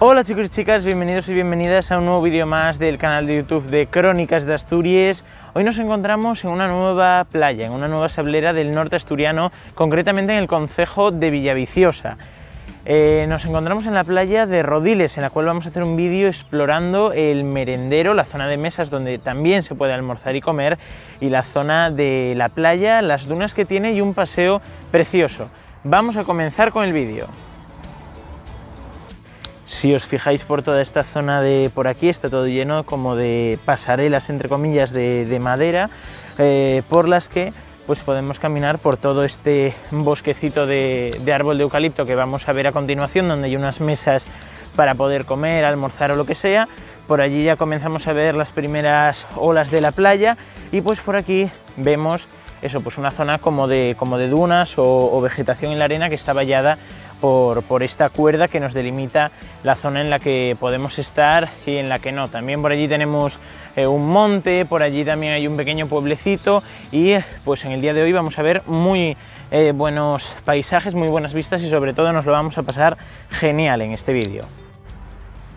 Hola chicos y chicas, bienvenidos y bienvenidas a un nuevo vídeo más del canal de YouTube de Crónicas de Asturias. Hoy nos encontramos en una nueva playa, en una nueva sablera del norte asturiano, concretamente en el concejo de Villaviciosa. Nos encontramos en la playa de Rodiles, en la cual vamos a hacer un vídeo explorando el merendero, la zona de mesas donde también se puede almorzar y comer, y la zona de la playa, las dunas que tiene y un paseo precioso. Vamos a comenzar con el vídeo. Si os fijáis por toda esta zona de por aquí, está todo lleno como de pasarelas, entre comillas, de madera, por las que pues podemos caminar por todo este bosquecito de árbol de eucalipto que vamos a ver a continuación, donde hay unas mesas para poder comer, almorzar o lo que sea. Por allí ya comenzamos a ver las primeras olas de la playa y pues por aquí vemos eso, pues una zona como de dunas o vegetación en la arena que está vallada por esta cuerda que nos delimita la zona en la que podemos estar y en la que no. También por allí tenemos un monte, por allí también hay un pequeño pueblecito y pues en el día de hoy vamos a ver muy buenos paisajes, muy buenas vistas y sobre todo nos lo vamos a pasar genial en este vídeo.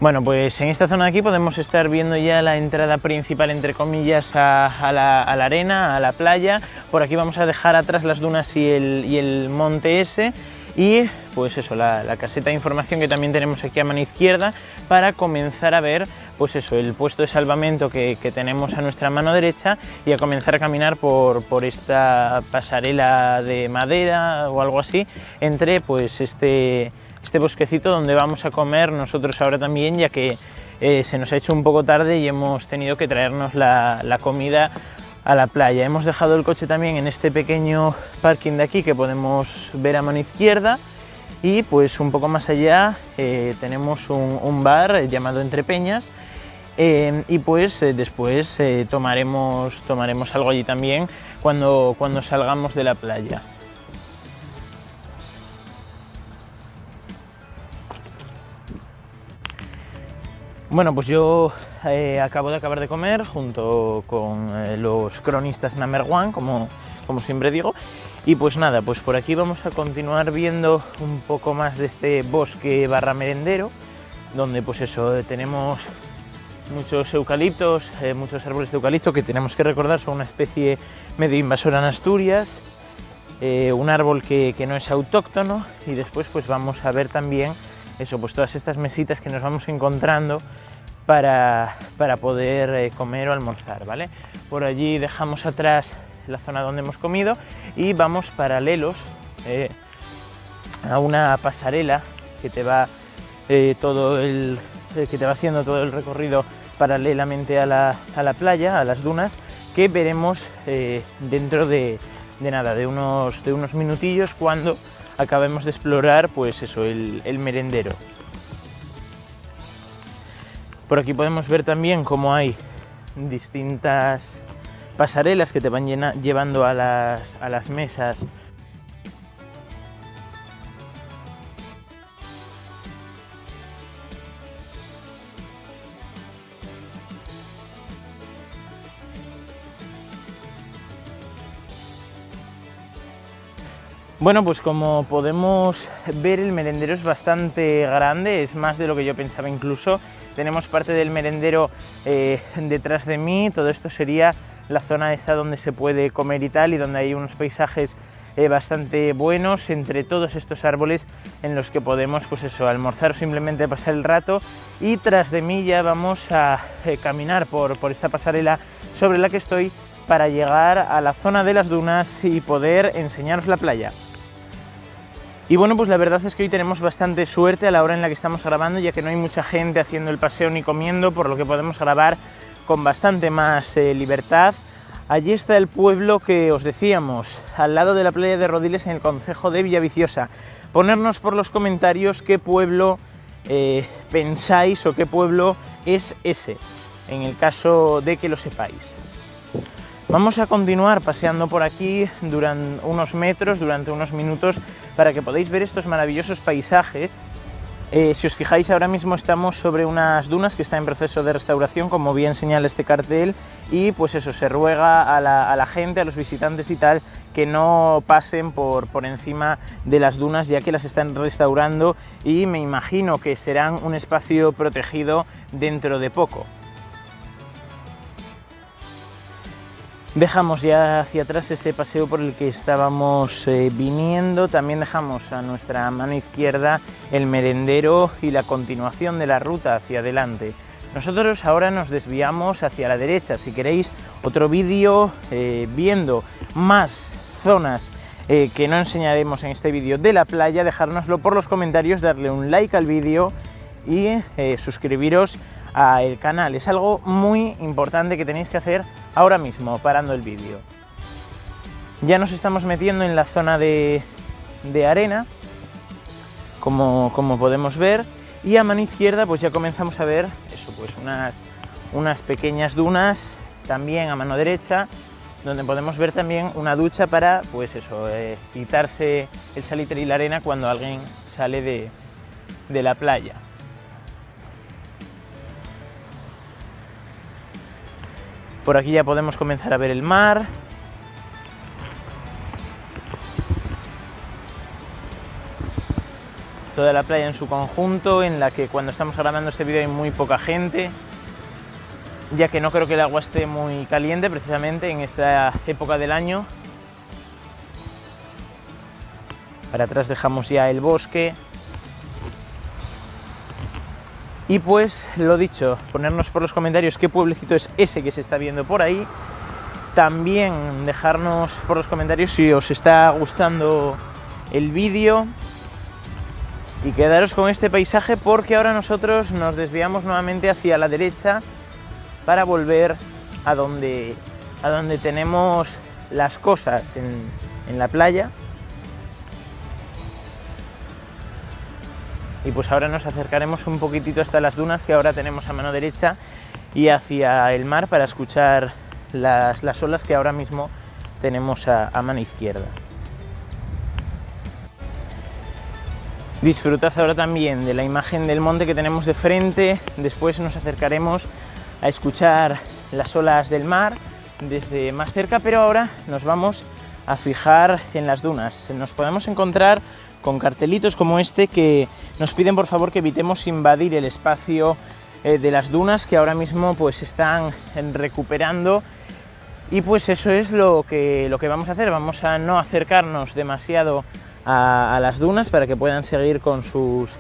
Bueno, pues en esta zona de aquí podemos estar viendo ya la entrada principal, entre comillas, a la arena, a la playa. Por aquí vamos a dejar atrás las dunas y el monte ese. Y pues eso, la caseta de información que también tenemos aquí a mano izquierda para comenzar a ver pues eso, el puesto de salvamento que tenemos a nuestra mano derecha y a comenzar a caminar por esta pasarela de madera o algo así entre pues este bosquecito donde vamos a comer nosotros ahora también, ya que se nos ha hecho un poco tarde y hemos tenido que traernos la comida a la playa. Hemos dejado el coche también en este pequeño parking de aquí que podemos ver a mano izquierda y pues un poco más allá tenemos un bar llamado Entre Peñas y pues después tomaremos algo allí también cuando salgamos de la playa. Bueno, pues yo acabo de comer junto con los cronistas number one, como siempre digo, y pues nada, pues por aquí vamos a continuar viendo un poco más de este bosque barra merendero, donde pues eso, tenemos muchos eucaliptos, muchos árboles de eucalipto que tenemos que recordar son una especie medio invasora en Asturias, un árbol que no es autóctono, y después pues vamos a ver también eso, pues todas estas mesitas que nos vamos encontrando para poder comer o almorzar, ¿vale? Por allí dejamos atrás la zona donde hemos comido y vamos paralelos a una pasarela que te va haciendo todo el recorrido paralelamente a la playa, a las dunas, que veremos dentro de unos minutillos cuando acabemos de explorar pues eso, el merendero. Por aquí podemos ver también cómo hay distintas pasarelas que te van llevando a las mesas. Bueno, pues como podemos ver, el merendero es bastante grande, es más de lo que yo pensaba incluso. Tenemos parte del merendero detrás de mí, todo esto sería la zona esa donde se puede comer y tal, y donde hay unos paisajes bastante buenos entre todos estos árboles en los que podemos pues eso, almorzar o simplemente pasar el rato. Y tras de mí ya vamos a caminar por esta pasarela sobre la que estoy para llegar a la zona de las dunas y poder enseñaros la playa. Y bueno, pues la verdad es que hoy tenemos bastante suerte a la hora en la que estamos grabando, ya que no hay mucha gente haciendo el paseo ni comiendo, por lo que podemos grabar con bastante más libertad. Allí está el pueblo que os decíamos, al lado de la playa de Rodiles, en el concejo de Villaviciosa. Ponernos por los comentarios qué pueblo pensáis o qué pueblo es ese, en el caso de que lo sepáis. Vamos a continuar paseando por aquí durante unos metros, durante unos minutos, para que podáis ver estos maravillosos paisajes Si os fijáis, ahora mismo estamos sobre unas dunas que están en proceso de restauración, como bien señala este cartel, y pues eso, se ruega a la gente, a los visitantes y tal, que no pasen por encima de las dunas, ya que las están restaurando y me imagino que serán un espacio protegido dentro de poco. Dejamos ya hacia atrás ese paseo por el que estábamos viniendo, también dejamos a nuestra mano izquierda el merendero y la continuación de la ruta hacia adelante. Nosotros ahora nos desviamos hacia la derecha. Si queréis otro vídeo viendo más zonas que no enseñaremos en este vídeo de la playa, dejárnoslo por los comentarios, darle un like al vídeo y suscribiros al canal. Es algo muy importante que tenéis que hacer ahora mismo, parando el vídeo. Ya nos estamos metiendo en la zona de arena, como podemos ver, y a mano izquierda pues ya comenzamos a ver eso, pues unas pequeñas dunas, también a mano derecha, donde podemos ver también una ducha para pues eso, quitarse el salitre y la arena cuando alguien sale de la playa. Por aquí ya podemos comenzar a ver el mar. Toda la playa en su conjunto, en la que cuando estamos grabando este vídeo hay muy poca gente, ya que no creo que el agua esté muy caliente precisamente en esta época del año. Para atrás dejamos ya el bosque. Y pues lo dicho, ponernos por los comentarios qué pueblecito es ese que se está viendo por ahí. También dejarnos por los comentarios si os está gustando el vídeo. Y quedaros con este paisaje porque ahora nosotros nos desviamos nuevamente hacia la derecha para volver a donde tenemos las cosas en la playa. Y pues ahora nos acercaremos un poquitito hasta las dunas que ahora tenemos a mano derecha y hacia el mar para escuchar las olas que ahora mismo tenemos a mano izquierda. Disfrutad ahora también de la imagen del monte que tenemos de frente. Después nos acercaremos a escuchar las olas del mar desde más cerca, pero ahora nos vamos a fijar en las dunas. Nos podemos encontrar con cartelitos como este que nos piden por favor que evitemos invadir el espacio de las dunas que ahora mismo pues están recuperando, y pues eso es lo que vamos a hacer. Vamos a no acercarnos demasiado a las dunas para que puedan seguir con sus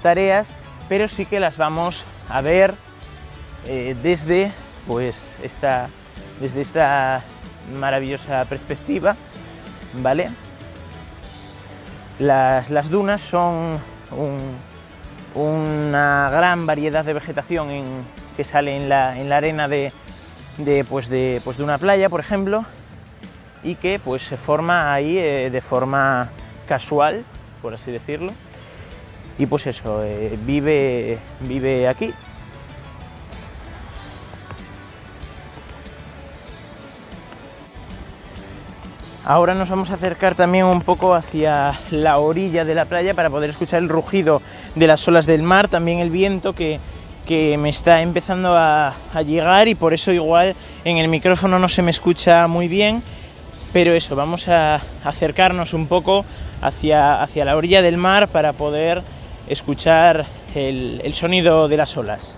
tareas, pero sí que las vamos a ver desde esta maravillosa perspectiva, ¿vale? Las dunas son una gran variedad de vegetación que sale en la arena de una playa, por ejemplo, y que pues se forma ahí de forma casual, por así decirlo, y pues eso, vive aquí. Ahora nos vamos a acercar también un poco hacia la orilla de la playa para poder escuchar el rugido de las olas del mar, también el viento que me está empezando a llegar, y por eso igual en el micrófono no se me escucha muy bien, pero eso, vamos a acercarnos un poco hacia la orilla del mar para poder escuchar el sonido de las olas.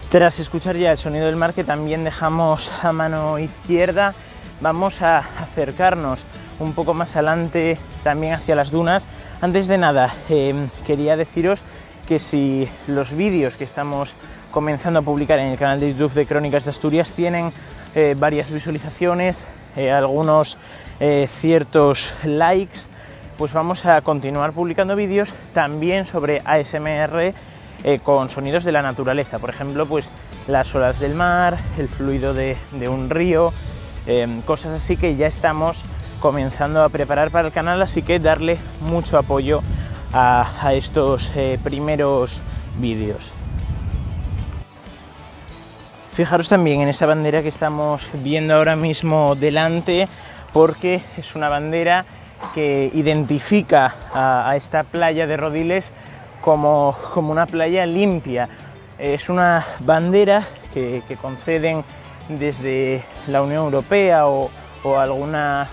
Tras escuchar ya el sonido del mar, que también dejamos a mano izquierda, vamos a acercarnos un poco más adelante también hacia las dunas. Antes de nada, quería deciros que si los vídeos que estamos comenzando a publicar en el canal de YouTube de Crónicas de Asturias tienen varias visualizaciones, algunos ciertos likes, pues vamos a continuar publicando vídeos también sobre ASMR con sonidos de la naturaleza, por ejemplo, pues las olas del mar, el fluido de un río, cosas así que ya estamos comenzando a preparar para el canal, así que darle mucho apoyo a estos primeros vídeos. Fijaros también en esa bandera que estamos viendo ahora mismo delante, porque es una bandera que identifica a esta playa de Rodiles como una playa limpia. Es una bandera que conceden desde la Unión Europea o alguna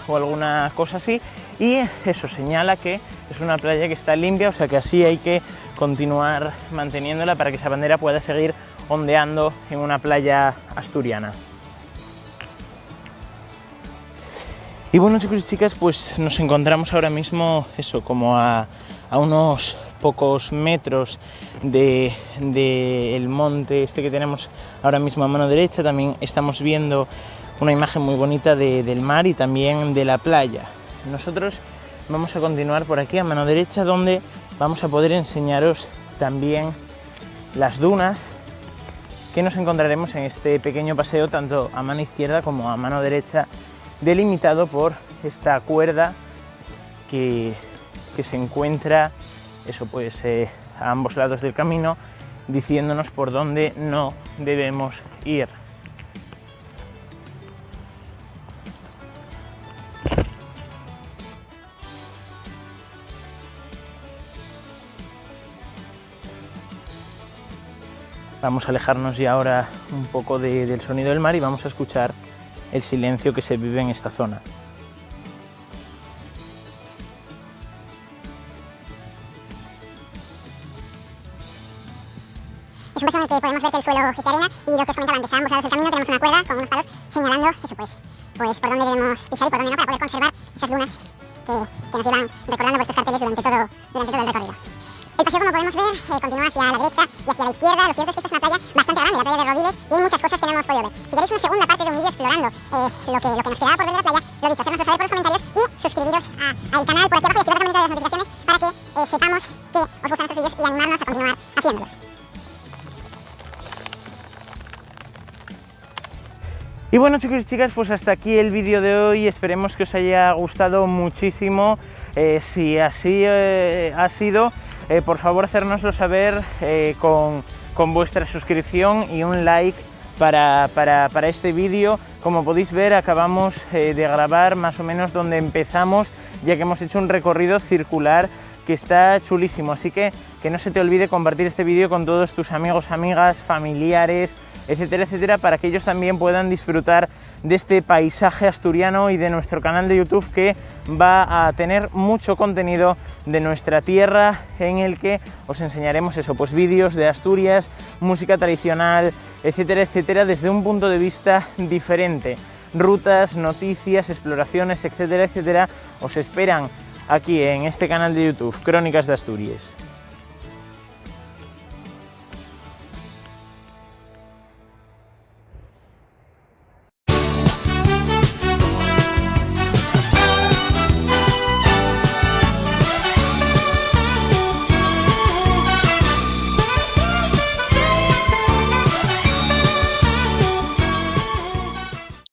cosa así, y eso señala que es una playa que está limpia, o sea que así hay que continuar manteniéndola para que esa bandera pueda seguir ondeando en una playa asturiana. Y bueno, chicos y chicas, pues nos encontramos ahora mismo eso, como a unos pocos metros del monte este que tenemos ahora mismo a mano derecha. También estamos viendo una imagen muy bonita del mar y también de la playa. Nosotros vamos a continuar por aquí a mano derecha, donde vamos a poder enseñaros también las dunas que nos encontraremos en este pequeño paseo, tanto a mano izquierda como a mano derecha, delimitado por esta cuerda que se encuentra eso, pues, a ambos lados del camino, diciéndonos por dónde no debemos ir. Vamos a alejarnos ya ahora un poco del sonido del mar y vamos a escuchar el silencio que se vive en esta zona. Es un paso en el que podemos ver que el suelo es de arena y lo que os comentaba antes, a ambos lados del camino tenemos una cuerda con unos palos señalando eso, pues por dónde debemos pisar y por dónde no, para poder conservar esas dunas que nos llevan recordando vuestros carteles durante todo el recorrido. El paseo, como podemos ver, continúa hacia la derecha y hacia la izquierda. Lo cierto es que esta es una playa bastante grande, la playa de Rodiles, y hay muchas cosas que no hemos podido ver. Si queréis una segunda parte de un vídeo explorando lo que nos quedaba por ver de la playa, lo dicho, hacérnoslo saber por los comentarios y suscribiros al canal por aquí abajo y activar también las notificaciones para que sepamos que os gustan nuestros vídeos y animarnos a continuar haciéndolos. Y bueno, chicos y chicas, pues hasta aquí el vídeo de hoy. Esperemos que os haya gustado muchísimo. Si así ha sido, por favor hacérnoslo saber con vuestra suscripción y un like para este vídeo. Como podéis ver, acabamos de grabar más o menos donde empezamos, ya que hemos hecho un recorrido circular que está chulísimo, así que no se te olvide compartir este vídeo con todos tus amigos, amigas, familiares, etcétera, etcétera, para que ellos también puedan disfrutar de este paisaje asturiano y de nuestro canal de YouTube, que va a tener mucho contenido de nuestra tierra, en el que os enseñaremos eso, pues vídeos de Asturias, música tradicional, etcétera, etcétera, desde un punto de vista diferente. Rutas, noticias, exploraciones, etcétera, etcétera, os esperan aquí en este canal de YouTube, Crónicas de Asturias.